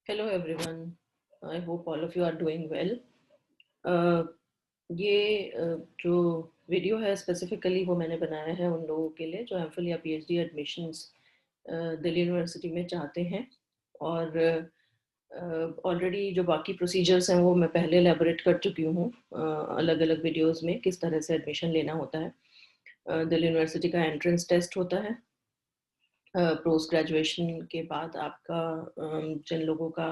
Hello everyone. I hope all of you are doing well. Uh, ये जो video है specifically वो मैंने बनाया है उन लोगों के लिए जो एमफिल या पीएचडी एडमिशंस दिल्ली यूनिवर्सिटी में चाहते हैं और ऑलरेडी जो बाकी प्रोसीजर्स हैं वो मैं पहले एलेबोरेट कर चुकी हूँ अलग अलग वीडियोस में किस तरह से एडमिशन लेना होता है। दिल्ली यूनिवर्सिटी का एंट्रेंस टेस्ट होता है। पोस्ट ग्रेजुएशन के बाद आपका जिन लोगों का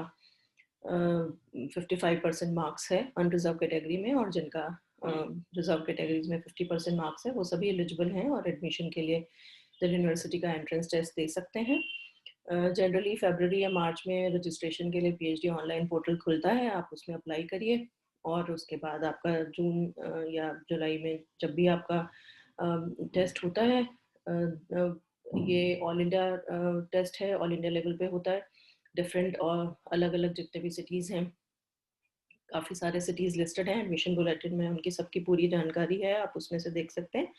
55% मार्क्स है अनरिजर्व कैटेगरी में और जिनका रिजर्व कैटेगरीज में 50% मार्क्स है वो सभी एलिजिबल हैं और एडमिशन के लिए दिल्ली यूनिवर्सिटी का एंट्रेंस टेस्ट दे सकते हैं। जनरली फरवरी या मार्च में रजिस्ट्रेशन के लिए पीएचडी ऑनलाइन पोर्टल खुलता है, आप उसमें अप्लाई करिए और उसके बाद आपका जून या जुलाई में जब भी आपका टेस्ट होता है, ये ऑल इंडिया टेस्ट है, ऑल इंडिया लेवल पे होता है। डिफरेंट और अलग अलग जितने भी सिटीज़ हैं, काफ़ी सारे सिटीज़ लिस्टेड हैं एडमिशन बुलेटिन में, उनकी सबकी पूरी जानकारी है, आप उसमें से देख सकते हैं।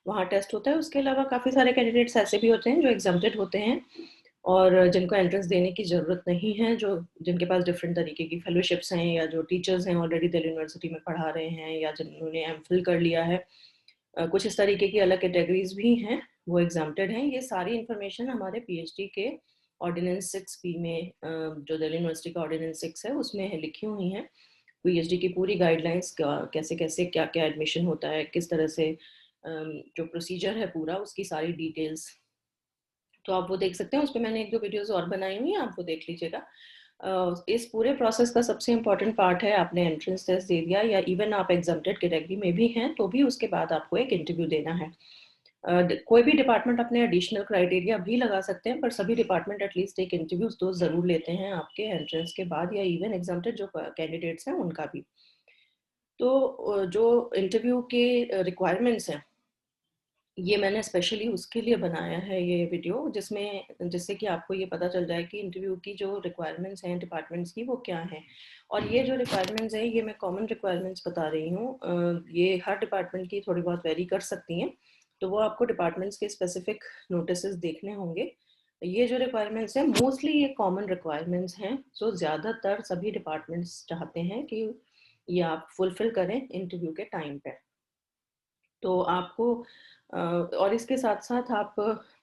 वहाँ टेस्ट होता है। उसके अलावा काफ़ी सारे कैंडिडेट्स ऐसे भी होते हैं जो एग्जाम्प्टेड होते हैं और जिनको एंट्रेंस देने की ज़रूरत नहीं है, जो जिनके पास डिफरेंट तरीके की फेलोशिप्स हैं या जो टीचर्स हैं ऑलरेडी दिल्ली यूनिवर्सिटी में पढ़ा रहे हैं या जिन्होंने एमफिल कर लिया है। कुछ इस तरीके की अलग कैटेगरीज भी हैं, वो एग्जाम्प्टेड हैं। ये सारी इन्फॉर्मेशन हमारे पीएचडी के ऑर्डिनेंस 6B में, जो दिल्ली यूनिवर्सिटी का ऑर्डिनेंस 6 है उसमें लिखी हुई हैं। पीएचडी की पूरी गाइडलाइंस, कैसे कैसे क्या क्या एडमिशन होता है, किस तरह से जो प्रोसीजर है पूरा, उसकी सारी डिटेल्स तो आप वो देख सकते हैं। उस पर मैंने 1-2 वीडियोस और बनाई हुई हैं, आप वो देख लीजिएगा। इस पूरे प्रोसेस का सबसे इम्पॉर्टेंट पार्ट है, आपने एंट्रेंस टेस्ट दे दिया या इवन आप एग्जाम्प्टेड कैटेगरी में भी हैं तो भी उसके बाद आपको एक इंटरव्यू देना है। कोई भी डिपार्टमेंट अपने एडिशनल क्राइटेरिया भी लगा सकते हैं, पर सभी डिपार्टमेंट एटलीस्ट एक इंटरव्यूज तो ज़रूर लेते हैं आपके एंट्रेंस के बाद या इवन एग्जाम्प्टेड जो कैंडिडेट्स हैं उनका भी। तो जो इंटरव्यू के रिक्वायरमेंट्स हैं, ये मैंने स्पेशली उसके लिए बनाया है ये वीडियो, जिससे कि आपको ये पता चल जाए कि इंटरव्यू की जो रिक्वायरमेंट्स हैं डिपार्टमेंट्स की वो क्या हैं। और ये जो रिक्वायरमेंट्स हैं ये मैं कॉमन रिक्वायरमेंट्स बता रही हूँ, ये हर डिपार्टमेंट की थोड़ी बहुत वेरी कर सकती हैं, तो वो आपको डिपार्टमेंट्स के स्पेसिफिक नोटिस देखने होंगे। ये जो रिक्वायरमेंट्स हैं मोस्टली ये कॉमन रिक्वायरमेंट्स हैं, जो ज़्यादातर सभी डिपार्टमेंट्स चाहते हैं कि ये आप फुलफिल करें इंटरव्यू के टाइम पे। तो आपको और इसके साथ साथ आप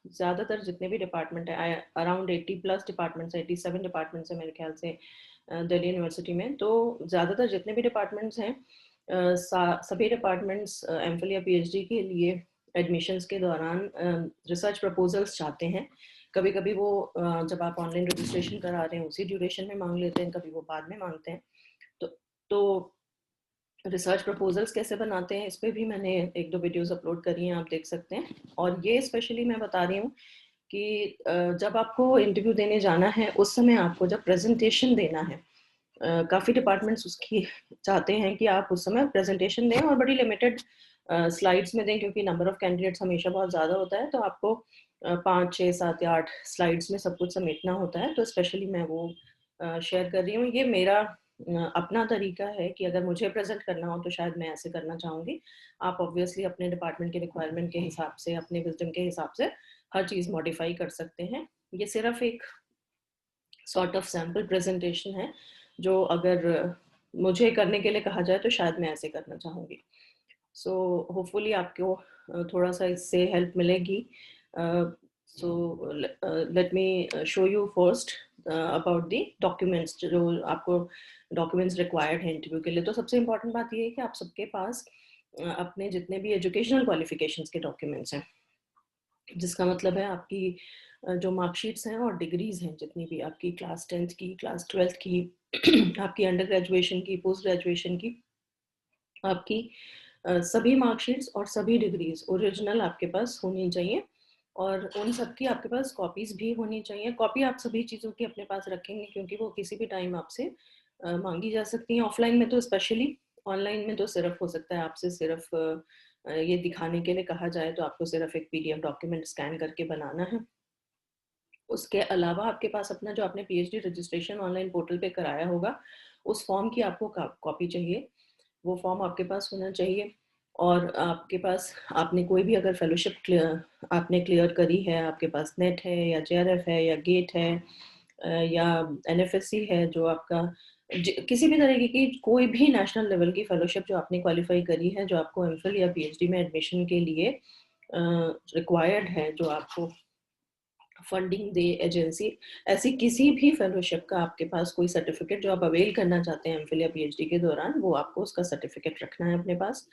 ज़्यादातर जितने भी डिपार्टमेंट है, अराउंड 80+ डिपार्टमेंट्स, 87 डिपार्टमेंट्स है मेरे ख्याल से दिल्ली यूनिवर्सिटी में। तो ज़्यादातर जितने भी डिपार्टमेंट्स हैं, सभी डिपार्टमेंट्स एमफिल या पीएचडी के लिए एडमिशन्स के दौरान रिसर्च प्रपोजल्स चाहते हैं। कभी कभी वो जब आप ऑनलाइन रजिस्ट्रेशन करा रहे हैं उसी ड्यूरेशन में मांग लेते हैं, कभी वो बाद में मांगते हैं। तो रिसर्च प्रपोजल्स कैसे बनाते हैं इस पर भी मैंने 1-2 वीडियोस अपलोड करी हैं, आप देख सकते हैं। और ये स्पेशली मैं बता रही हूँ कि जब आपको इंटरव्यू देने जाना है उस समय आपको जब प्रेजेंटेशन देना है, काफ़ी डिपार्टमेंट्स उसकी चाहते हैं कि आप उस समय प्रेजेंटेशन दें और बड़ी लिमिटेड स्लाइड्स में दें, क्योंकि नंबर ऑफ कैंडिडेट्स हमेशा बहुत ज़्यादा होता है, तो आपको 5, 6, 7 या 8 स्लाइड्स में सब कुछ समेटना होता है। तो स्पेशली मैं वो शेयर कर रही हूँ। ये मेरा अपना तरीका है कि अगर मुझे प्रेजेंट करना हो तो शायद मैं ऐसे करना चाहूँगी। आप ऑब्वियसली अपने डिपार्टमेंट के रिक्वायरमेंट के हिसाब से, अपने विजडम के हिसाब से हर चीज़ मॉडिफाई कर सकते हैं। ये सिर्फ एक सॉर्ट ऑफ सैम्पल प्रेजेंटेशन है, जो अगर मुझे करने के लिए कहा जाए तो शायद मैं ऐसे करना चाहूँगी। सो होपफुली आपको थोड़ा सा इससे हेल्प मिलेगी। So let me show you first about the documents, जो आपको डॉक्यूमेंट्स रिक्वायर्ड हैं इंटरव्यू के लिए। तो सबसे इम्पॉर्टेंट बात ये है कि आप सबके पास अपने जितने भी एजुकेशनल क्वालिफिकेशंस के डॉक्यूमेंट्स हैं, जिसका मतलब है आपकी जो मार्कशीट्स हैं और डिग्रीज हैं, जितनी भी आपकी क्लास 10th की, क्लास 12th की, आपकी अंडर ग्रेजुएशन की, पोस्ट ग्रेजुएशन की, आपकी सभी मार्कशीट्स और सभी डिग्रीज ओरिजिनल आपके पास होनी चाहिए और उन सब की आपके पास कॉपीज भी होनी चाहिए। कॉपी आप सभी चीज़ों की अपने पास रखेंगे क्योंकि वो किसी भी टाइम आपसे मांगी जा सकती हैं। ऑफलाइन में तो स्पेशली, ऑनलाइन में तो सिर्फ हो सकता है आपसे सिर्फ ये दिखाने के लिए कहा जाए तो आपको सिर्फ एक पीडीएफ डॉक्यूमेंट स्कैन करके बनाना है। उसके अलावा आपके पास अपना जो आपने पीएचडी रजिस्ट्रेशन ऑनलाइन पोर्टल पे कराया होगा उस फॉर्म की आपको कॉपी चाहिए, वो फॉर्म आपके पास होना चाहिए। और आपके पास, आपने कोई भी अगर फेलोशिप आपने क्लियर करी है, आपके पास नेट है या जेआरएफ है या गेट है या एनएफएससी है जो आपका किसी भी तरीके की कोई भी नेशनल लेवल की फेलोशिप जो आपने क्वालिफाई करी है, जो आपको एमफिल या पीएचडी में एडमिशन के लिए रिक्वायर्ड है, जो आपको फंडिंग दे एजेंसी, ऐसी किसी भी फेलोशिप का आपके पास कोई सर्टिफिकेट जो आप अवेल करना चाहते हैं एमफिल या पीएचडी के दौरान, वो आपको उसका सर्टिफिकेट रखना है अपने पास।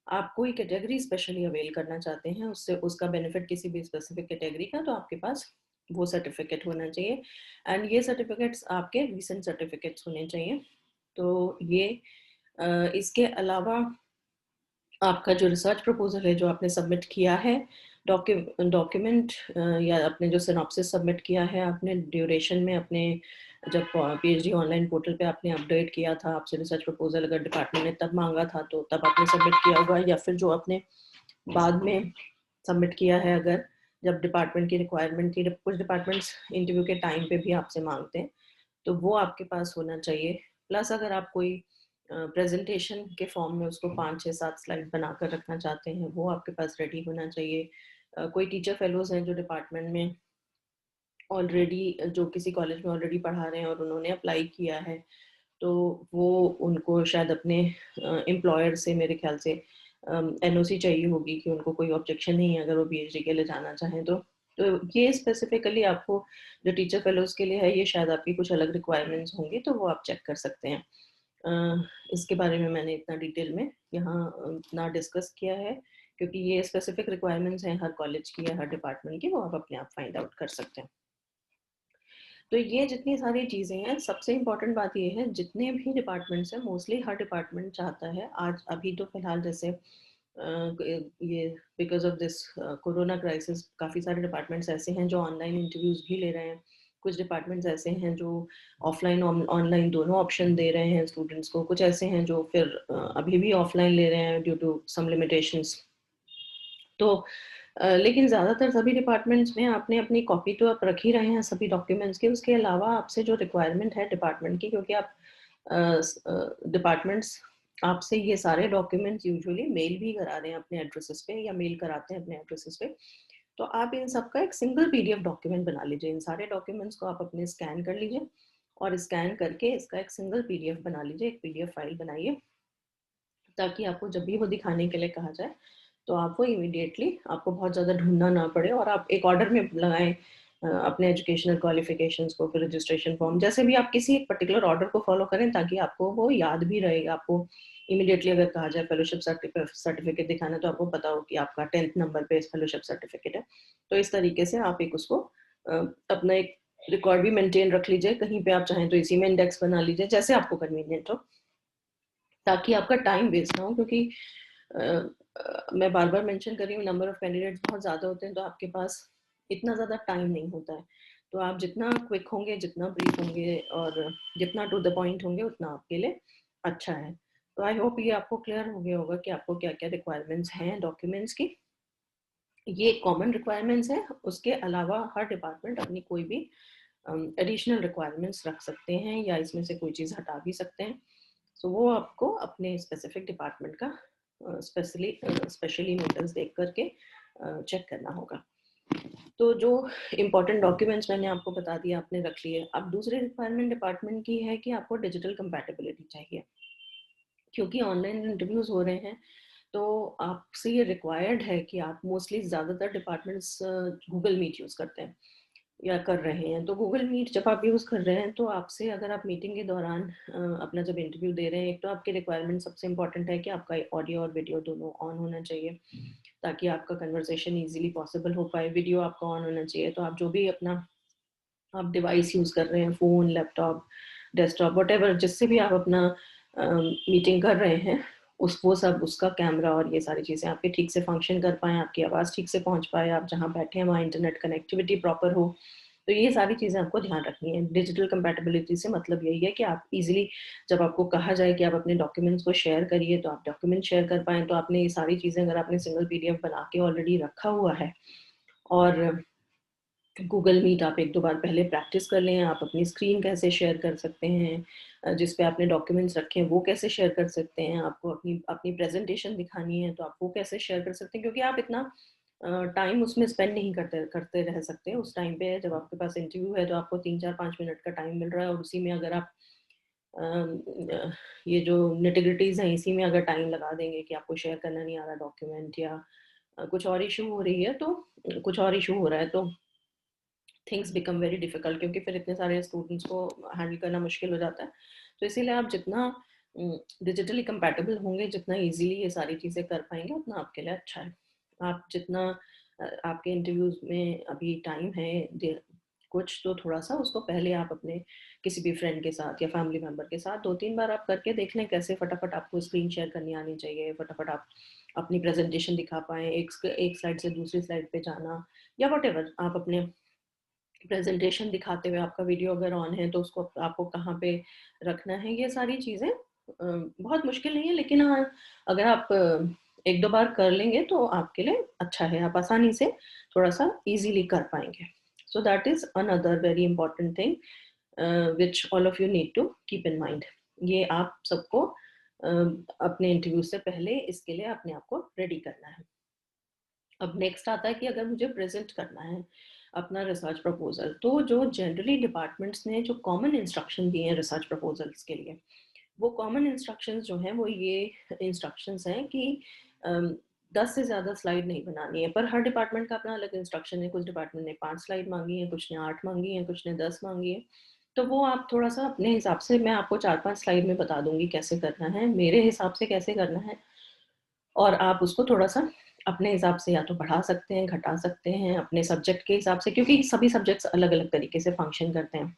आप कोई कैटेगरी स्पेशली अवेल करना चाहते हैं, उससे उसका बेनिफिट किसी भी स्पेसिफिक कैटेगरी का, तो आपके पास वो सर्टिफिकेट होना चाहिए। एंड ये सर्टिफिकेट्स आपके रिसेंट सर्टिफिकेट्स होने चाहिए। तो ये इसके अलावा आपका जो रिसर्च प्रपोजल है जो आपने सबमिट किया है, डॉक्यूमेंट या आपने जो सिनॉप्सिस सबमिट किया है, आपने ड्यूरेशन में अपने जब पीएचडी ऑनलाइन पोर्टल पे आपने अपडेट किया था, आपसे रिसर्च प्रपोजल अगर डिपार्टमेंट ने तब मांगा था तो तब आपने सबमिट किया होगा, या फिर जो आपने बाद में सबमिट किया है अगर जब डिपार्टमेंट की रिक्वायरमेंट थी। कुछ डिपार्टमेंट्स इंटरव्यू के टाइम पे भी आपसे मांगते हैं, तो वो आपके पास होना चाहिए। प्लस अगर आप कोई प्रेजेंटेशन के फॉर्म में उसको 5, 6, 7 स्लाइड बनाकर रखना चाहते हैं, वो आपके पास रेडी होना चाहिए। कोई टीचर फेलोज हैं जो डिपार्टमेंट में ऑलरेडी, जो किसी कॉलेज में ऑलरेडी पढ़ा रहे हैं और उन्होंने अप्लाई किया है, तो वो उनको शायद अपने एम्प्लॉयर से मेरे ख्याल से एनओसी चाहिए होगी कि उनको कोई ऑब्जेक्शन नहीं है अगर वो पीएचडी के लिए जाना चाहें तो ये स्पेसिफिकली आपको जो टीचर फेलोज के लिए है, ये शायद आपकी कुछ अलग रिक्वायरमेंट्स होंगी, तो वो आप चेक कर सकते हैं। इसके बारे में मैंने इतना डिटेल में यहाँ ना डिस्कस किया है, क्योंकि ये स्पेसिफिक रिक्वायरमेंट्स हैं हर कॉलेज की या हर डिपार्टमेंट की, वो आप अपने आप फाइंड आउट कर सकते हैं। तो ये जितनी सारी चीज़ें हैं, सबसे इम्पॉर्टेंट बात ये है, जितने भी डिपार्टमेंट्स हैं, मोस्टली हर डिपार्टमेंट चाहता है आज अभी तो फिलहाल जैसे ये because of this corona crisis काफ़ी सारे डिपार्टमेंट्स ऐसे हैं जो ऑनलाइन इंटरव्यूज़ भी ले रहे हैं, कुछ डिपार्टमेंट्स ऐसे हैं जो ऑफलाइन ऑनलाइन दोनों ऑप्शन दे रहे हैं स्टूडेंट्स को, कुछ ऐसे हैं जो फिर अभी भी ऑफलाइन ले रहे हैं ड्यू टू सम लिमिटेशंस। तो लेकिन ज़्यादातर सभी डिपार्टमेंट्स में आपने अपनी कॉपी तो आप रख ही रहे हैं सभी डॉक्यूमेंट्स की, उसके अलावा आपसे जो रिक्वायरमेंट है डिपार्टमेंट की, क्योंकि आप डिपार्टमेंट्स आपसे ये सारे डॉक्यूमेंट्स यूजुअली मेल भी करा रहे हैं अपने एड्रेसेस पे, या मेल कराते हैं अपने एड्रेसेस पे, तो आप इन सब का एक सिंगल पीडीएफ डॉक्यूमेंट बना लीजिए। इन सारे डॉक्यूमेंट्स को आप अपने स्कैन कर लीजिए और स्कैन करके इसका एक सिंगल पीडीएफ बना लीजिए, एक पीडीएफ फाइल बनाइए, ताकि आपको जब भी वो दिखाने के लिए कहा जाए तो आपको इमीडिएटली, आपको बहुत ज़्यादा ढूंढना ना पड़े और आप एक ऑर्डर में लगाएं अपने एजुकेशनल क्वालिफिकेशंस को, फिर रजिस्ट्रेशन फॉर्म, जैसे भी आप किसी एक पर्टिकुलर ऑर्डर को फॉलो करें ताकि आपको वो याद भी रहेगा। आपको इमीडिएटली अगर कहा जाए फेलोशिप सर्टिफिकेट दिखाना, तो आपको पता हो कि आपका 10th नंबर पे फेलोशिप सर्टिफिकेट है। तो इस तरीके से आप एक उसको अपना एक रिकॉर्ड भी मेंटेन रख लीजिए, कहीं पे आप चाहें तो इसी में इंडेक्स बना लीजिए, जैसे आपको कन्वीनियंट हो, ताकि आपका टाइम वेस्ट ना हो। क्योंकि मैं बार बार मेंशन कर रही हूँ, नंबर ऑफ कैंडिडेट्स बहुत ज़्यादा होते हैं, तो आपके पास इतना ज़्यादा टाइम नहीं होता है। तो आप जितना क्विक होंगे, जितना ब्रीफ होंगे और जितना टू द पॉइंट होंगे, उतना आपके लिए अच्छा है। तो आई होप ये आपको क्लियर हो गया होगा कि आपको क्या क्या रिक्वायरमेंट्स हैं डॉक्यूमेंट्स की। ये कॉमन रिक्वायरमेंट्स हैं, उसके अलावा हर डिपार्टमेंट अपनी कोई भी एडिशनल रिक्वायरमेंट्स रख सकते हैं या इसमें से कोई चीज़ हटा भी सकते हैं। सो वो आपको अपने स्पेसिफिक डिपार्टमेंट का स्पेशली नोटिस देख करके चेक करना होगा। तो जो इम्पोर्टेंट डॉक्यूमेंट्स मैंने आपको बता दिया, आपने रख लिए। अब दूसरी रिक्वायरमेंट डिपार्टमेंट की है कि आपको डिजिटल कंपैटिबिलिटी चाहिए, क्योंकि ऑनलाइन इंटरव्यूज हो रहे हैं, तो आपसे ये रिक्वायर्ड है कि आप मोस्टली ज़्यादातर डिपार्टमेंट्स गूगल मीट यूज़ करते हैं या कर रहे हैं। तो गूगल मीट जब आप यूज़ कर रहे हैं, तो आपसे अगर आप मीटिंग के दौरान अपना जब इंटरव्यू दे रहे हैं, एक तो आपकी रिक्वायरमेंट सबसे इंपॉर्टेंट है कि आपका ऑडियो और वीडियो दोनों ऑन होना चाहिए, ताकि आपका कन्वर्सेशन इजीली पॉसिबल हो पाए। वीडियो आपका ऑन होना चाहिए, तो आप जो भी अपना आप डिवाइस यूज़ कर रहे हैं, फ़ोन, लैपटॉप, डेस्कटॉप, वॉटेवर, जिससे भी आप अपना मीटिंग कर रहे हैं, वो सब, उसका कैमरा और ये सारी चीज़ें आपके ठीक से फंक्शन कर पाएँ, आपकी आवाज़ ठीक से पहुँच पाए, आप जहाँ बैठे हैं वहाँ इंटरनेट कनेक्टिविटी प्रॉपर हो। तो ये सारी चीज़ें आपको ध्यान रखनी है। डिजिटल कंपैटिबिलिटी से मतलब यही है कि आप इजीली, जब आपको कहा जाए कि आप अपने डॉक्यूमेंट्स को शेयर करिए, तो आप डॉक्यूमेंट शेयर कर पाएँ। तो आपने ये सारी चीज़ें, अगर आपने सिंगल पीडीएफ बना के ऑलरेडी रखा हुआ है और गूगल मीट आप 1-2 बार पहले प्रैक्टिस कर लें, आप अपनी स्क्रीन कैसे शेयर कर सकते हैं, जिस पे आपने डॉक्यूमेंट्स रखे हैं वो कैसे शेयर कर सकते हैं, आपको अपनी अपनी प्रेजेंटेशन दिखानी है तो आप वो कैसे शेयर कर सकते हैं, क्योंकि आप इतना टाइम उसमें स्पेंड नहीं करते करते रह सकते। उस टाइम पे जब आपके पास इंटरव्यू है तो आपको 3-4-5 मिनट का टाइम मिल रहा है, और उसी में अगर आप ये जो निटिग्रिटीज हैं इसी में अगर टाइम लगा देंगे कि आपको शेयर करना नहीं आ रहा डॉक्यूमेंट, या कुछ और इशू हो रही है, तो कुछ और इशू हो रहा है, तो थिंग्स बिकम वेरी डिफिकल्ट, क्योंकि फिर इतने सारे स्टूडेंट्स को हैंडल करना मुश्किल हो जाता है। तो इसीलिए आप जितना डिजिटली कंपैटिबल होंगे, जितना इजीली ये सारी चीज़ें कर पाएंगे, उतना आपके लिए अच्छा है। आप जितना आपके इंटरव्यूज में अभी टाइम है कुछ, तो थोड़ा सा उसको पहले आप अपने किसी भी फ्रेंड के साथ या फैमिली मेम्बर के साथ 2-3 बार आप करके देख लें, कैसे फटाफट आपको स्क्रीन शेयर करनी आनी चाहिए, फटाफट आप अपनी प्रेजेंटेशन दिखा पाएँ, एक स्लाइड से दूसरी स्लाइड पे जाना, या वट आप अपने प्रेजेंटेशन दिखाते हुए आपका वीडियो अगर ऑन है तो उसको आपको कहाँ पे रखना है। ये सारी चीज़ें बहुत मुश्किल नहीं है, लेकिन हाँ, अगर आप 1-2 बार कर लेंगे तो आपके लिए अच्छा है, आप आसानी से थोड़ा सा इजीली कर पाएंगे। So that is another very important thing which all of you need to keep in mind. ये आप सबको अपने इंटरव्यू से पहले इसके लिए अपने आप को रेडी करना है। अब नेक्स्ट आता है कि अगर मुझे प्रेजेंट करना है अपना रिसर्च प्रपोजल, तो जो जनरली डिपार्टमेंट्स ने जो कॉमन इंस्ट्रक्शन दिए हैं रिसर्च प्रपोजल्स के लिए, वो कॉमन इंस्ट्रक्शंस जो हैं वो ये इंस्ट्रक्शंस हैं कि 10 से ज़्यादा स्लाइड नहीं बनानी है। पर हर डिपार्टमेंट का अपना अलग इंस्ट्रक्शन है। कुछ डिपार्टमेंट ने 5 स्लाइड मांगी है, कुछ ने 8 मांगी है, कुछ ने 10 मांगी है। तो वो आप थोड़ा सा अपने हिसाब से, मैं आपको 4-5 स्लाइड में बता दूंगी कैसे करना है, मेरे हिसाब से कैसे करना है, और आप उसको थोड़ा सा अपने हिसाब से या तो बढ़ा सकते हैं, घटा सकते हैं अपने सब्जेक्ट के हिसाब से, क्योंकि सभी सब्जेक्ट्स अलग अलग तरीके से फंक्शन करते हैं।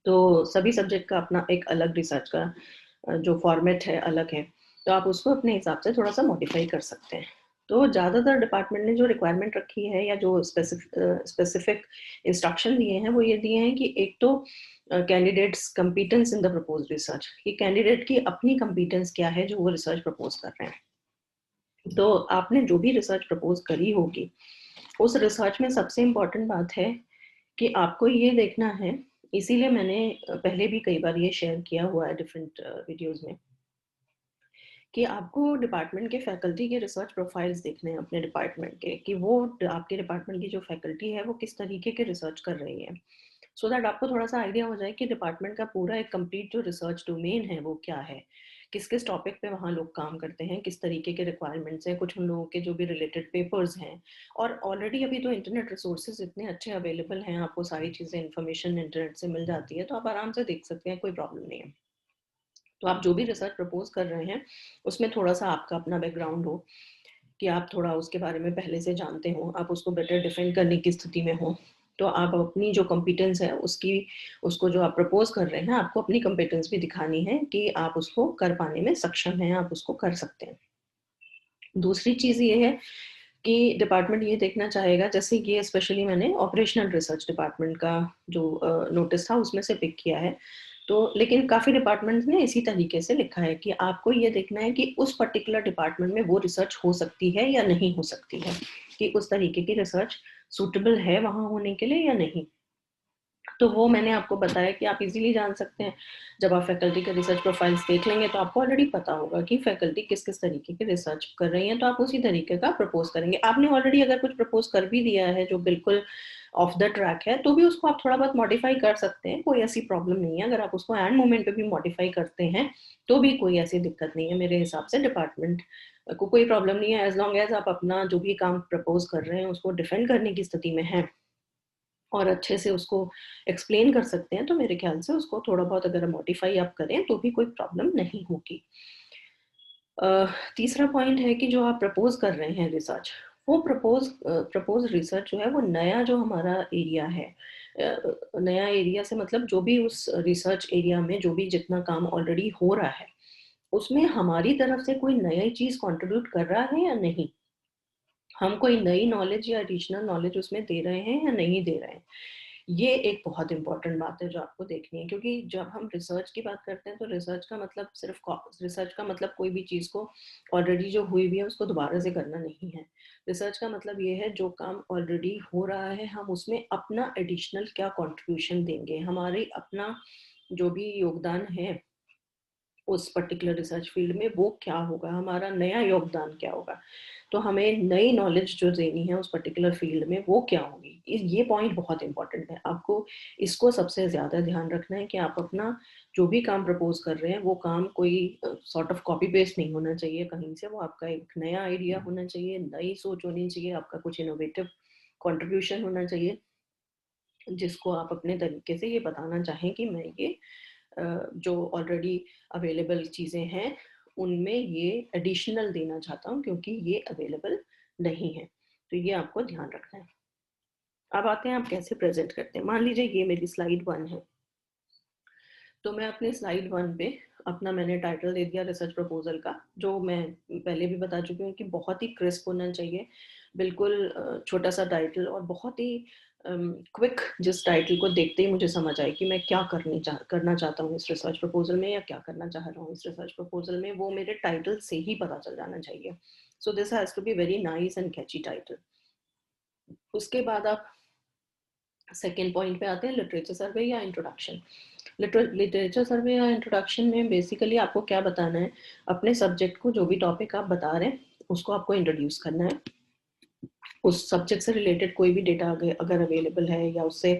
तो सभी सब्जेक्ट का अपना एक अलग रिसर्च का जो फॉर्मेट है अलग है, तो आप उसको अपने हिसाब से थोड़ा सा मॉडिफाई कर सकते हैं। तो ज़्यादातर डिपार्टमेंट ने जो रिक्वायरमेंट रखी है या जो स्पेसिफिक इंस्ट्रक्शन दिए हैं वो ये दिए हैं कि एक तो candidates competence in the propose research, कि कैंडिडेट की अपनी कंपिटेंस क्या है जो वो रिसर्च प्रपोज कर रहे हैं। तो आपने जो भी रिसर्च प्रपोज करी होगी, उस रिसर्च में सबसे इम्पोर्टेंट बात है कि आपको ये देखना है, इसीलिए मैंने पहले भी कई बार ये शेयर किया हुआ है डिफरेंट वीडियोस में, कि आपको डिपार्टमेंट के फैकल्टी के रिसर्च प्रोफाइल्स देखने हैं अपने डिपार्टमेंट के, कि वो आपके डिपार्टमेंट की जो फैकल्टी है वो किस तरीके के रिसर्च कर रही है, सो दैट आपको थोड़ा सा आइडिया हो जाए कि डिपार्टमेंट का पूरा एक कंप्लीट जो रिसर्च डोमेन है वो क्या है, किस किस टॉपिक पे वहाँ लोग काम करते हैं, किस तरीके के रिक्वायरमेंट्स हैं, कुछ उन लोगों के जो भी रिलेटेड पेपर्स हैं। और ऑलरेडी अभी तो इंटरनेट रिसोर्सेज इतने अच्छे अवेलेबल हैं, आपको सारी चीज़ें इन्फॉर्मेशन इंटरनेट से मिल जाती है, तो आप आराम से देख सकते हैं, कोई प्रॉब्लम नहीं है। तो आप जो भी रिसर्च प्रपोज कर रहे हैं उसमें थोड़ा सा आपका अपना बैकग्राउंड हो, कि आप थोड़ा उसके बारे में पहले से जानते हो, आप उसको बेटर डिफेंड करने की स्थिति में हो, तो आप अपनी जो कॉम्पिटेंस है उसकी, उसको जो आप प्रपोज कर रहे हैं आपको अपनी कॉम्पिटेंस भी दिखानी है कि आप उसको कर पाने में सक्षम हैं, आप उसको कर सकते हैं। दूसरी चीज़ ये है कि डिपार्टमेंट ये देखना चाहेगा, जैसे ये स्पेशली मैंने ऑपरेशनल रिसर्च डिपार्टमेंट का जो नोटिस था उसमें से पिक किया है, तो लेकिन काफ़ी डिपार्टमेंट्स ने इसी तरीके से लिखा है कि आपको ये देखना है कि उस पर्टिकुलर डिपार्टमेंट में वो रिसर्च हो सकती है या नहीं हो सकती है, कि उस तरीके की रिसर्च सूटेबल है वहाँ होने के लिए या नहीं। तो वो मैंने आपको बताया कि आप इजीली जान सकते हैं, जब आप फैकल्टी के रिसर्च प्रोफाइल्स देख लेंगे तो आपको ऑलरेडी पता होगा कि फैकल्टी किस किस तरीके की रिसर्च कर रही है, तो आप उसी तरीके का प्रपोज करेंगे। आपने ऑलरेडी अगर कुछ प्रपोज कर भी दिया है जो बिल्कुल ऑफ द ट्रैक है, तो भी उसको आप थोड़ा बहुत मॉडिफाई कर सकते हैं, कोई ऐसी प्रॉब्लम नहीं है। अगर आप उसको एंड मोमेंट पे भी मॉडिफाई करते हैं तो भी कोई ऐसी दिक्कत नहीं है, मेरे हिसाब से डिपार्टमेंट को कोई प्रॉब्लम नहीं है, एज लॉन्ग एज आप अपना जो भी काम प्रपोज कर रहे हैं उसको डिफेंड करने की स्थिति में है और अच्छे से उसको एक्सप्लेन कर सकते हैं, तो मेरे ख्याल से उसको थोड़ा बहुत अगर मॉडिफाई आप करें तो भी कोई प्रॉब्लम नहीं होगी। तीसरा पॉइंट है कि जो आप प्रपोज कर रहे हैं रिसर्च, वो प्रपोज रिसर्च जो है वो नया जो हमारा एरिया है, नया एरिया से मतलब जो भी उस रिसर्च एरिया में जो भी जितना काम ऑलरेडी हो रहा है उसमें हमारी तरफ से कोई नई चीज कंट्रीब्यूट कर रहा है या नहीं, हम कोई नई नॉलेज या एडिशनल नॉलेज उसमें दे रहे हैं या नहीं दे रहे हैं। ये एक बहुत इंपॉर्टेंट बात है जो आपको देखनी है, क्योंकि जब हम रिसर्च की बात करते हैं तो रिसर्च का मतलब सिर्फ रिसर्च का मतलब कोई भी चीज़ को ऑलरेडी जो हुई हुई है उसको दोबारा से करना नहीं है। रिसर्च का मतलब ये है जो काम ऑलरेडी हो रहा है हम उसमें अपना एडिशनल क्या कंट्रीब्यूशन देंगे, हमारे अपना जो भी योगदान है उस पर्टिकुलर रिसर्च फील्ड में वो क्या होगा, हमारा नया योगदान क्या होगा। तो हमें नई नॉलेज जो देनी है उस पर्टिकुलर फील्ड में वो क्या होगी। ये पॉइंट बहुत इंपॉर्टेंट है, आपको इसको सबसे ज़्यादा ध्यान रखना है कि आप अपना जो भी काम प्रपोज कर रहे हैं वो काम कोई सॉर्ट ऑफ कॉपी पेस्ट नहीं होना चाहिए कहीं से, वो आपका एक नया आइडिया होना चाहिए, नई सोच होनी चाहिए, आपका कुछ इनोवेटिव कंट्रीब्यूशन होना चाहिए जिसको आप अपने तरीके से ये बताना चाहें कि मैं ये जो ऑलरेडी अवेलेबल चीज़ें हैं उनमें ये एडिशनल देना चाहता हूँ क्योंकि ये अवेलेबल नहीं है। तो ये आपको ध्यान रखना है। अब आते हैं आप कैसे प्रेजेंट करते हैं। मान लीजिए ये मेरी स्लाइड 1 है, तो मैं अपने स्लाइड 1 पे अपना मैंने टाइटल दे दिया रिसर्च प्रपोजल का, जो मैं पहले भी बता चुकी हूँ कि बहुत ही क्रिस्प होना चाहिए, बिल्कुल छोटा सा टाइटल और बहुत ही क्विक, जिस टाइटल को देखते ही मुझे समझ आए कि मैं क्या करना चाहता हूँ इस रिसर्च प्रपोजल में या क्या करना चाह रहा हूँ इस रिसर्च प्रपोजल में, वो मेरे टाइटल से ही पता चल जाना चाहिए। So this has to be very nice and catchy title. उसके बाद आप सेकेंड पॉइंट पे आते हैं, लिटरेचर सर्वे या इंट्रोडक्शन। लिटरेचर सर्वे या इंट्रोडक्शन में बेसिकली आपको क्या बताना है, अपने सब्जेक्ट को, जो भी टॉपिक आप बता रहे हैं उसको आपको इंट्रोड्यूस करना है। उस सब्जेक्ट से रिलेटेड कोई भी डेटा अगर अवेलेबल है या उससे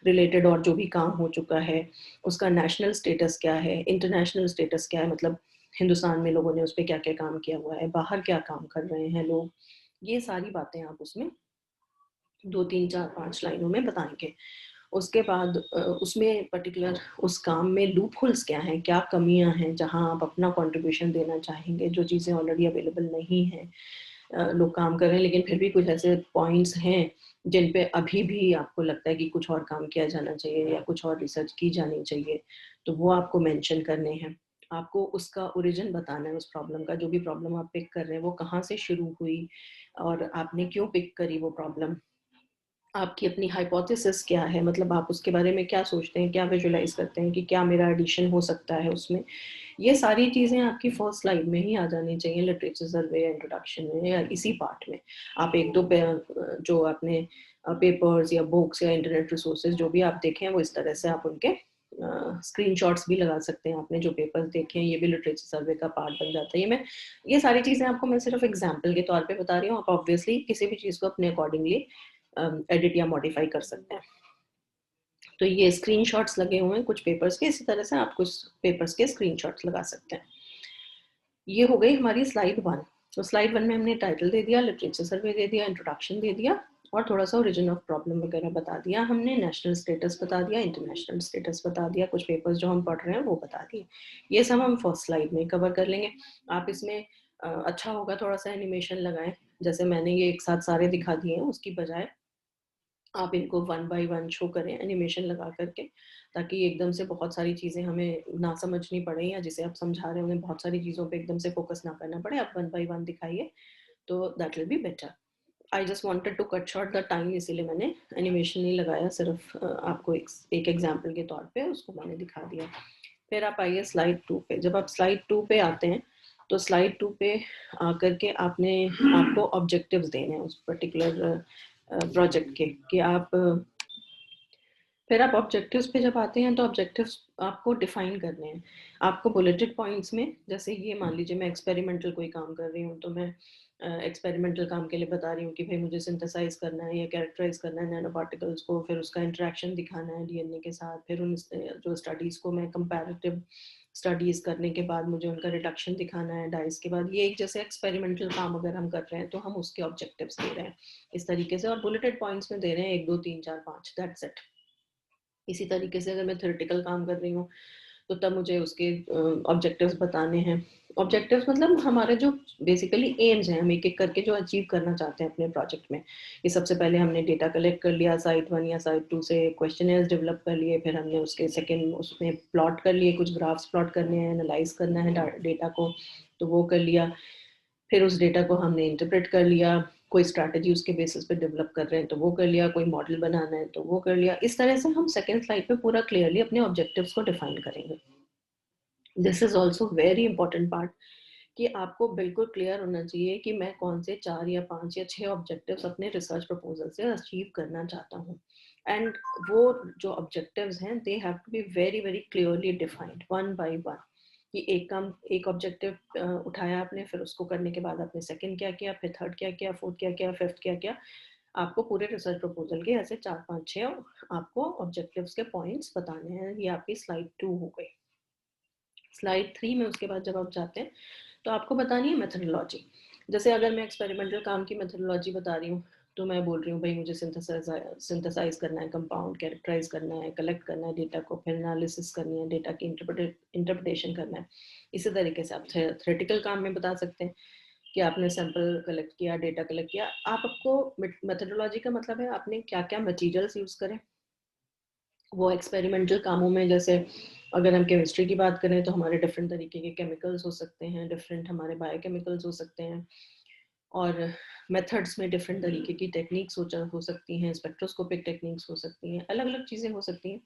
रिलेटेड और जो भी काम हो चुका है, उसका नेशनल स्टेटस क्या है, इंटरनेशनल स्टेटस क्या है, मतलब हिंदुस्तान में लोगों ने उस पर क्या क्या काम किया हुआ है, बाहर क्या काम कर रहे हैं लोग, ये सारी बातें आप उसमें 2 3 4 5 लाइनों में बताएंगे। उसके बाद उसमें पर्टिकुलर उस काम में लूप होल्स क्या हैं, क्या कमियां हैं जहां आप अपना कंट्रीब्यूशन देना चाहेंगे, जो चीज़ें ऑलरेडी अवेलेबल नहीं हैं, लोग काम कर रहे हैं लेकिन फिर भी कुछ ऐसे पॉइंट्स हैं जिन पे अभी भी आपको लगता है कि कुछ और काम किया जाना चाहिए या कुछ और रिसर्च की जानी चाहिए, तो वो आपको मेंशन करने हैं। आपको उसका ओरिजिन बताना है, उस प्रॉब्लम का, जो भी प्रॉब्लम आप पिक कर रहे हैं वो कहाँ से शुरू हुई और आपने क्यों पिक करी वो प्रॉब्लम, आपकी अपनी हाइपोथेसिस क्या है, मतलब आप उसके बारे में क्या सोचते हैं, क्या विजुलाइज करते हैं कि क्या मेरा एडिशन हो सकता है उसमें। ये सारी चीज़ें आपकी फर्स्ट स्लाइड में ही आ जानी चाहिए, लिटरेचर सर्वे या इंट्रोडक्शन में या इसी पार्ट में। आप एक दो जो आपने पेपर्स या बुक्स या इंटरनेट रिसोर्सेज जो भी आप देखें वो इस तरह से आप उनके स्क्रीनशॉट्स भी लगा सकते हैं। आपने जो पेपर्स देखे हैं ये भी लिटरेचर सर्वे का पार्ट बन जाता है। ये सारी चीज़ें आपको मैं सिर्फ एग्जाम्पल के तौर पे बता रही हूँ, आप ऑब्वियसली किसी भी चीज़ को अपने अकॉर्डिंगली एडिट या मॉडिफाई कर सकते हैं। तो ये स्क्रीनशॉट्स लगे हुए हैं कुछ पेपर्स के, इसी तरह से आप कुछ पेपर्स के स्क्रीनशॉट्स लगा सकते हैं। ये हो गई हमारी स्लाइड 1। तो स्लाइड 1 में हमने टाइटल दे दिया, लिटरेचर सर्वे दे दिया, इंट्रोडक्शन दे दिया और थोड़ा सा ओरिजिन ऑफ प्रॉब्लम वगैरह बता दिया हमने, नेशनल स्टेटस बता दिया, इंटरनेशनल स्टेटस बता दिया, कुछ पेपर्स जो हम पढ़ रहे हैं वो बता दिए। ये सब हम फर्स्ट स्लाइड में कवर कर लेंगे। आप इसमें अच्छा होगा थोड़ा सा एनिमेशन लगाएं, जैसे मैंने ये एक साथ सारे दिखा दिए हैं, उसकी बजाय आप इनको 1 बाय 1 शो करें एनिमेशन लगा करके, ताकि एकदम से बहुत सारी चीज़ें हमें ना समझनी पड़े या जिसे आप समझा रहे होंगे बहुत सारी चीज़ों पे एकदम से फोकस ना करना पड़े। आप 1 बाय 1 दिखाइए तो that will be better. I just wanted to cut short the time, इसीलिए मैंने एनिमेशन नहीं लगाया, सिर्फ आपको एक एग्जाम्पल के तौर पे उसको मैंने दिखा दिया। फिर आप आइए स्लाइड 2 पे। जब आप स्लाइड 2 पे आते हैं तो स्लाइड 2 पे आकर के आपको ऑब्जेक्टिव्स देने हैं उस पर्टिकुलर प्रोजेक्ट के, कि आप फिर आप ऑब्जेक्टिव्स पे जब आते हैं तो ऑब्जेक्टिव्स आपको डिफाइन करने हैं। आपको बुलेटेड पॉइंट्स में, जैसे ये मान लीजिए मैं एक्सपेरिमेंटल कोई काम कर रही हूँ तो मैं एक्सपेरिमेंटल काम के लिए बता रही हूँ कि भाई मुझे सिंथेसाइज करना है या कैरेक्टराइज करना है नैनो पार्टिकल्स को, फिर उसका इंटरेक्शन दिखाना है डीएनए के साथ, फिर उन जो स्टडीज़ को मैं कंपैरेटिव स्टडीज़ करने के बाद मुझे उनका रिडक्शन दिखाना है डाइस के बाद। ये एक जैसे एक्सपेरिमेंटल काम अगर हम कर रहे हैं तो हम उसके ऑब्जेक्टिव्स दे रहे हैं इस तरीके से, और बुलेटेड पॉइंट्स में दे रहे हैं 1 2 3 4 5, दैट्स इट। इसी तरीके से अगर मैं थ्योरेटिकल काम कर रही हूँ तो तब मुझे उसके ऑब्जेक्टिव्स बताने हैं। ऑब्जेक्टिव्स मतलब हमारे जो बेसिकली एम्स हैं, हम एक एक करके जो अचीव करना चाहते हैं अपने प्रोजेक्ट में। ये सबसे पहले हमने डेटा कलेक्ट कर लिया साइट 1 या साइट 2 से, क्वेश्चनर्स डेवलप कर लिए, फिर हमने उसके सेकेंड उसमें प्लॉट कर लिए, कुछ ग्राफ्स प्लॉट करने हैं, एनालाइज करना है डेटा को, तो वो कर लिया। फिर उस डेटा को हमने इंटरप्रेट कर लिया, कोई स्ट्रैटेजी उसके बेसिस पे डेवलप कर रहे हैं तो वो कर लिया, कोई मॉडल बनाना है तो वो कर लिया। इस तरह से हम सेकेंड स्लाइड पे पूरा क्लियरली अपने ऑब्जेक्टिव्स को डिफाइन करेंगे। This is also very important part कि आपको बिल्कुल क्लियर होना चाहिए कि मैं कौन से 4 या 5 या 6 ऑब्जेक्टिव्स अपने रिसर्च प्रपोजल से अचीव करना चाहता हूँ। एंड वो जो ऑब्जेक्टिव्स हैं they have to be very very clearly defined 1 by 1। कि एक ऑब्जेक्टिव उठाया आपने, फिर उसको करने के बाद आपने सेकंड क्या किया, फिर थर्ड क्या किया, फोर्थ क्या किया, फिफ्थ क्या किया। आपको पूरे रिसर्च प्रपोजल के ऐसे 4, 5, 6 आपको ऑब्जेक्टिव्स के पॉइंट्स बताने हैं। ये आपकी स्लाइड 2 हो गई। स्लाइड 3 में उसके बाद जब आप जाते हैं तो आपको बतानी है मेथडोलॉजी। जैसे अगर मैं एक्सपेरिमेंटल काम की मेथडोलॉजी बता रही हूँ, तो मैं बोल रही हूँ भाई मुझे सिंथेसाइज करना है, कंपाउंड कैरेक्टराइज करना है, कलेक्ट करना है डेटा को, फिर एनालिसिस करनी है, डेटा की इंटरप्रिटेशन करना है। इसी तरीके से आप थ्योरेटिकल काम में बता सकते हैं कि आपने सैंपल कलेक्ट किया, डेटा कलेक्ट किया। आपको मेथडोलॉजी का मतलब है आपने क्या क्या मटीरियल्स यूज़ करें। वो एक्सपेरिमेंटल कामों में, जैसे अगर हम केमिस्ट्री की बात करें तो हमारे डिफरेंट तरीके के केमिकल्स हो सकते हैं, डिफरेंट हमारे बायोकेमिकल्स हो सकते हैं, और मेथड्स में डिफरेंट तरीके की टेक्निक्स हो सकती हैं, स्पेक्ट्रोस्कोपिक टेक्निक्स हो सकती हैं, अलग अलग चीज़ें हो सकती हैं।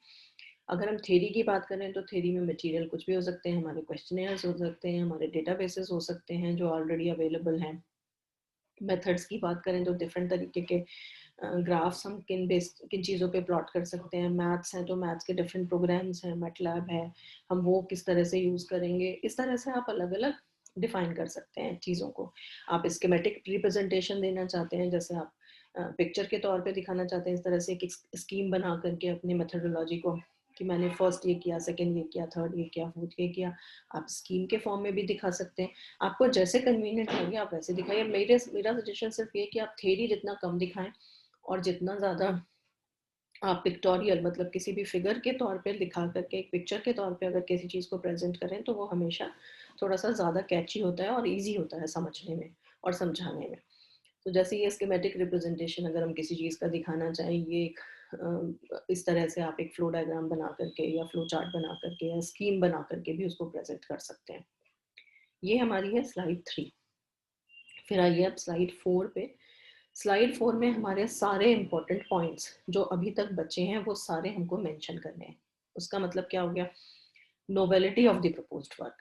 अगर हम थ्योरी की बात करें तो थ्योरी में मटेरियल कुछ भी हो सकते हैं, हमारे क्वेश्चनेयर्स हो सकते हैं, हमारे डेटाबेसेस हो सकते हैं जो ऑलरेडी अवेलेबल हैं। मेथड्स की बात करें तो डिफरेंट तरीके के ग्राफ्स हम किन चीज़ों पे प्लॉट कर सकते हैं। मैथ्स हैं तो मैथ्स के डिफरेंट प्रोग्राम्स हैं, मैटलैब है, हम वो किस तरह से यूज़ करेंगे। इस तरह से आप अलग अलग डिफाइन कर सकते हैं चीज़ों को। आप स्कीमेटिक रिप्रेजेंटेशन देना चाहते हैं, जैसे आप पिक्चर के तौर पे दिखाना चाहते हैं, इस तरह से एक स्कीम बना करके अपने मेथडोलॉजी को, कि मैंने फर्स्ट ये किया, सेकंड ये किया, थर्ड ये किया, फोर्थ ये किया। आप स्कीम के फॉर्म में भी दिखा सकते हैं। आपको जैसे कन्वीनियंट लगे आप वैसे दिखाइए। मेरा सजेशन सिर्फ ये कि आप थ्योरी जितना कम दिखाएं और जितना ज़्यादा आप पिक्टोरियल, मतलब किसी भी फिगर के तौर पे दिखा करके, एक पिक्चर के तौर पे अगर किसी चीज़ को प्रेजेंट करें तो वो हमेशा थोड़ा सा ज़्यादा कैची होता है और इजी होता है समझने में और समझाने में। तो जैसे ये स्कीमेटिक रिप्रेजेंटेशन अगर हम किसी चीज़ का दिखाना चाहें, ये एक इस तरह से आप एक फ्लो डायग्राम बना करके या फ्लो चार्ट बना करके या स्कीम बना करके भी उसको प्रेजेंट कर सकते हैं। ये हमारी है स्लाइड 3। फिर आइए अब स्लाइड 4 पे। स्लाइड 4 में हमारे सारे इंपॉर्टेंट पॉइंट्स जो अभी तक बचे हैं वो सारे हमको मेंशन करने हैं। उसका मतलब क्या हो गया? Novelty of the proposed work,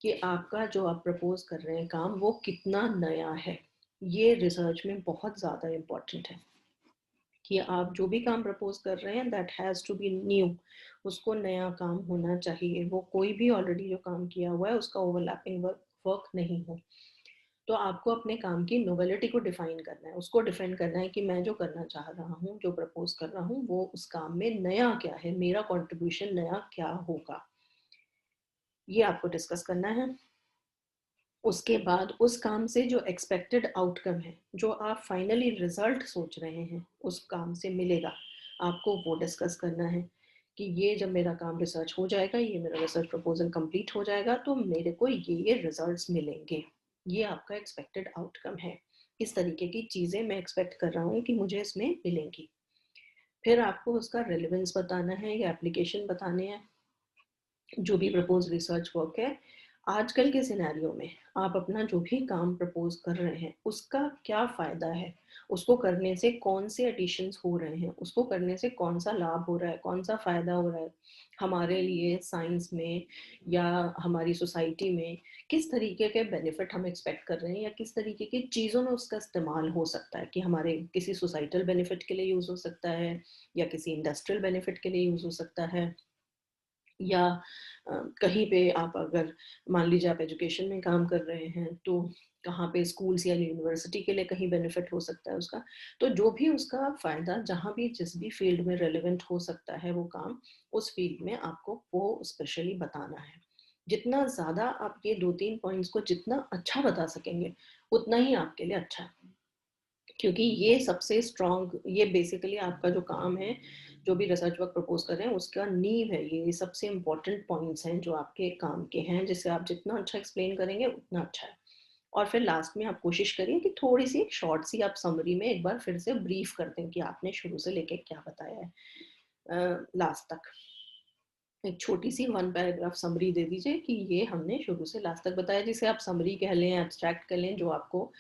कि आपका जो आप प्रपोज कर रहे हैं काम वो कितना नया है। ये रिसर्च में बहुत ज़्यादा इम्पॉर्टेंट है कि आप जो भी काम प्रपोज कर रहे हैं that has to be new. उसको नया काम होना चाहिए, वो कोई भी ऑलरेडी जो काम किया हुआ है उसका ओवरलैपिंग वर्क नहीं हो। तो आपको अपने काम की नोवेलिटी को डिफाइन करना है, उसको डिफाइन करना है कि मैं जो करना चाह रहा हूँ, जो प्रपोज कर रहा हूँ, वो उस काम में नया क्या है, मेरा कंट्रीब्यूशन नया क्या होगा, ये आपको डिस्कस करना है। उसके बाद उस काम से जो एक्सपेक्टेड आउटकम है, जो आप फाइनली रिजल्ट सोच रहे हैं उस काम से मिलेगा, आपको वो डिस्कस करना है कि ये जब मेरा काम रिसर्च हो जाएगा, ये मेरा रिसर्च प्रपोजल कंप्लीट हो जाएगा तो मेरे को ये रिजल्ट्स मिलेंगे। ये आपका एक्सपेक्टेड आउटकम है। इस तरीके की चीज़ें मैं एक्सपेक्ट कर रहा हूँ कि मुझे इसमें मिलेंगी। फिर आपको उसका रेलेवेंस बताना है या एप्लीकेशन बताने हैं। जो भी प्रपोज रिसर्च वर्क है, आजकल के सिनेरियो में आप अपना जो भी काम प्रपोज कर रहे हैं उसका क्या फ़ायदा है, उसको करने से कौन से एडिशंस हो रहे हैं, उसको करने से कौन सा लाभ हो रहा है, कौन सा फ़ायदा हो रहा है हमारे लिए साइंस में या हमारी सोसाइटी में, किस तरीके के बेनिफिट हम एक्सपेक्ट कर रहे हैं या किस तरीके की चीज़ों में उसका इस्तेमाल हो सकता है, कि हमारे किसी सोसाइटल बेनिफिट के लिए यूज़ हो सकता है या किसी इंडस्ट्रियल बेनिफिट के लिए यूज़ हो सकता है, या कहीं पे आप अगर मान लीजिए आप एजुकेशन में काम कर रहे हैं तो कहाँ पे स्कूल्स या यूनिवर्सिटी के लिए कहीं बेनिफिट हो सकता है उसका। तो जो भी उसका फ़ायदा जहाँ भी जिस भी फील्ड में रेलेवेंट हो सकता है वो काम, उस फील्ड में आपको वो स्पेशली बताना है। जितना ज़्यादा आप ये 2-3 पॉइंट्स को जितना अच्छा बता सकेंगे उतना ही आपके लिए अच्छा है, क्योंकि ये सबसे स्ट्रॉन्ग, ये बेसिकली आपका जो काम है, जो भी रिसर्च वर्क प्रपोज कर रहे हैं उसका नींव है। ये सबसे इंपॉर्टेंट पॉइंट्स हैं जो आपके काम के हैं, जिसे आप जितना अच्छा एक्सप्लेन करेंगे उतना अच्छा है। और फिर लास्ट में आप कोशिश करिए कि थोड़ी सी एक शॉर्ट सी आप समरी में एक बार फिर से ब्रीफ कर दें कि आपने शुरू से लेके क्या बताया है लास्ट तक। एक छोटी सी 1 पैराग्राफ समरी दे दीजिए कि ये हमने शुरू से लास्ट तक बताया, जिसे आप समरी कह लें, एब्स्ट्रैक्ट कह लें, जो आपको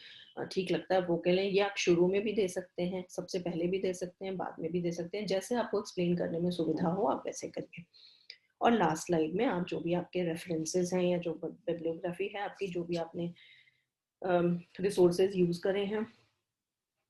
ठीक लगता है वो कह लें। ये आप शुरू में भी दे सकते हैं, सबसे पहले भी दे सकते हैं, बाद में भी दे सकते हैं, जैसे आपको एक्सप्लेन करने में सुविधा हो आप वैसे करिए। और लास्ट स्लाइड में आप जो भी आपके रेफरेंसेस हैं या जो बिब्लियोग्राफी है आपकी, जो भी आपने रिसोर्सेज यूज़ करे हैं,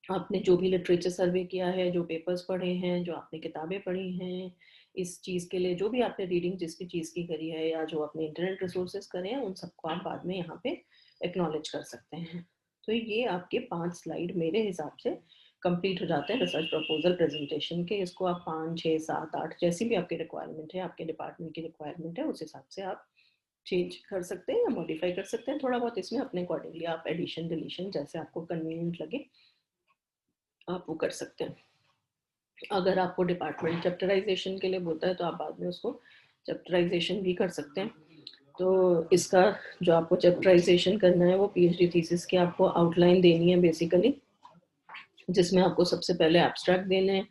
आपने जो भी लिटरेचर सर्वे किया है, जो पेपर्स पढ़े हैं, जो आपने किताबें पढ़ी हैं, इस चीज़ के लिए जो भी आपने रीडिंग जिसकी चीज़ की करी है या जो अपने इंटरनेट रिसोर्सेज करे हैं उन सबको आप बाद में यहाँ पे एक्नॉलेज कर सकते हैं। तो ये आपके 5 स्लाइड मेरे हिसाब से कंप्लीट हो जाते हैं रिसर्च प्रपोजल प्रेजेंटेशन के। इसको आप 5, 6, 7, 8 जैसी भी आपकी रिक्वायरमेंट है, आपके डिपार्टमेंट की रिक्वायरमेंट है, उस हिसाब से आप चेंज कर सकते हैं या मॉडिफाई कर सकते हैं थोड़ा बहुत इसमें अपने अकॉर्डिंगली। आप एडिशन डिलीशन जैसे आपको कन्वीनियंट लगे आप वो कर सकते हैं। अगर आपको डिपार्टमेंट चैप्टराइजेशन के लिए बोलता है तो आप बाद में उसको चैप्टराइजेशन भी कर सकते हैं। तो इसका जो आपको चैप्टराइजेशन करना है वो पीएचडी थीसिस की आपको आउटलाइन देनी है बेसिकली, जिसमें आपको सबसे पहले एब्स्ट्रैक्ट देने हैं,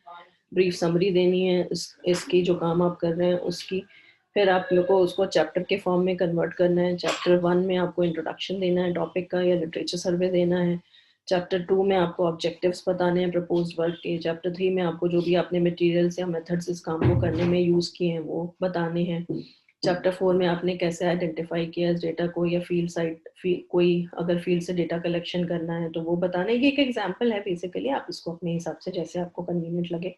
ब्रीफ समरी देनी है इसकी जो काम आप कर रहे हैं उसकी। फिर आप लोग को उसको चैप्टर के फॉर्म में कन्वर्ट करना है। चैप्टर 1 में आपको इंट्रोडक्शन देना है टॉपिक का या लिटरेचर सर्वे देना है। चैप्टर 2 में आपको ऑब्जेक्टिव्स बताने हैं प्रपोज्ड वर्क के। चैप्टर 3 में आपको जो भी आपने मटेरियल्स या मेथड्स इस काम को करने में यूज़ किए हैं वो बताने हैं। चैप्टर 4 में आपने कैसे आइडेंटिफाई किया इस डेटा को, या फील्ड साइट कोई अगर फील्ड से डेटा कलेक्शन करना है तो वो बताना है। ये एक एग्जांपल है बेसिकली, आप इसको अपने हिसाब से जैसे आपको कन्वीनियंट लगे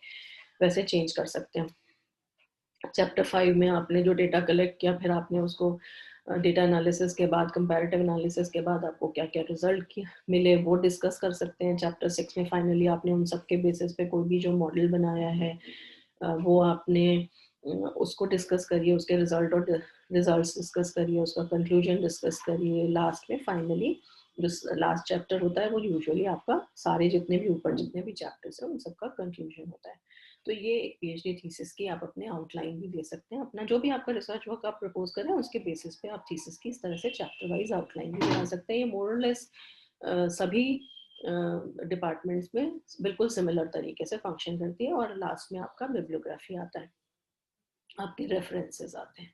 वैसे चेंज कर सकते हैं। चैप्टर 5 में आपने जो डेटा कलेक्ट किया फिर आपने उसको डेटा एनालिसिस के बाद कंपैरेटिव एनालिसिस के बाद आपको क्या क्या रिजल्ट मिले वो डिस्कस कर सकते हैं। चैप्टर 6 में फाइनली आपने उन सब के बेसिस पे कोई भी जो मॉडल बनाया है वो आपने उसको डिस्कस करिए, उसके रिजल्ट और रिजल्ट्स डिस्कस करिए, उसका कंक्लूजन डिस्कस करिए। लास्ट में फाइनली जो लास्ट चैप्टर होता है वो यूजुअली आपका सारे जितने भी ऊपर जितने भी चैप्टर्स हैं उन सबका कंक्लूजन होता है। तो ये एक पीएचडी थीसिस की आप अपने आउटलाइन भी दे सकते हैं। अपना जो भी आपका रिसर्च वर्क आप प्रपोज कर रहे हैं उसके बेसिस पे आप थीसिस की इस तरह से चैप्टर वाइज आउटलाइन भी बना सकते हैं। ये मोर और लेस सभी डिपार्टमेंट्स में बिल्कुल सिमिलर तरीके से फंक्शन करती है। और लास्ट में आपका बिब्लियोग्राफी आता है, आपके रेफरेंसेस आते हैं।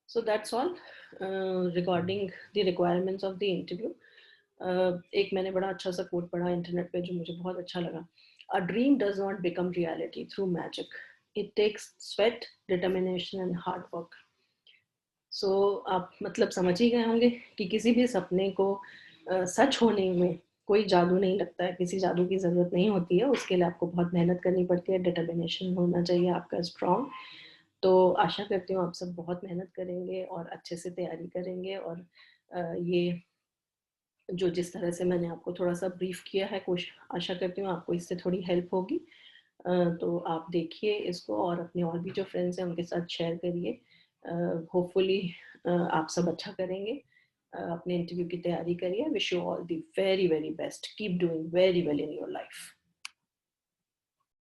So that's all regarding the requirements of the interview. एक मैंने बड़ा अच्छा सा कोट पढ़ा इंटरनेट पे जो मुझे बहुत अच्छा लगा। A dream does not become reality through magic, it takes sweat, determination and hard work. So आप मतलब समझ ही गए होंगे कि किसी भी सपने को सच होने में कोई जादू नहीं लगता है, किसी जादू की ज़रूरत नहीं होती है। उसके लिए आपको बहुत मेहनत करनी पड़ती है, डिटर्मिनेशन होना चाहिए आपका स्ट्रॉन्ग। तो आशा करती हूँ आप सब बहुत मेहनत करेंगे और अच्छे से तैयारी करेंगे। और ये जो जिस तरह से मैंने आपको थोड़ा सा ब्रीफ किया है, आशा करती हूँ आपको इससे थोड़ी हेल्प होगी। तो आप देखिए इसको और अपने और भी जो फ्रेंड्स हैं उनके साथ शेयर करिए। होपफुली आप सब अच्छा करेंगे। अपने इंटरव्यू की तैयारी करिए। Wish you all the very very best, keep doing very well in your life.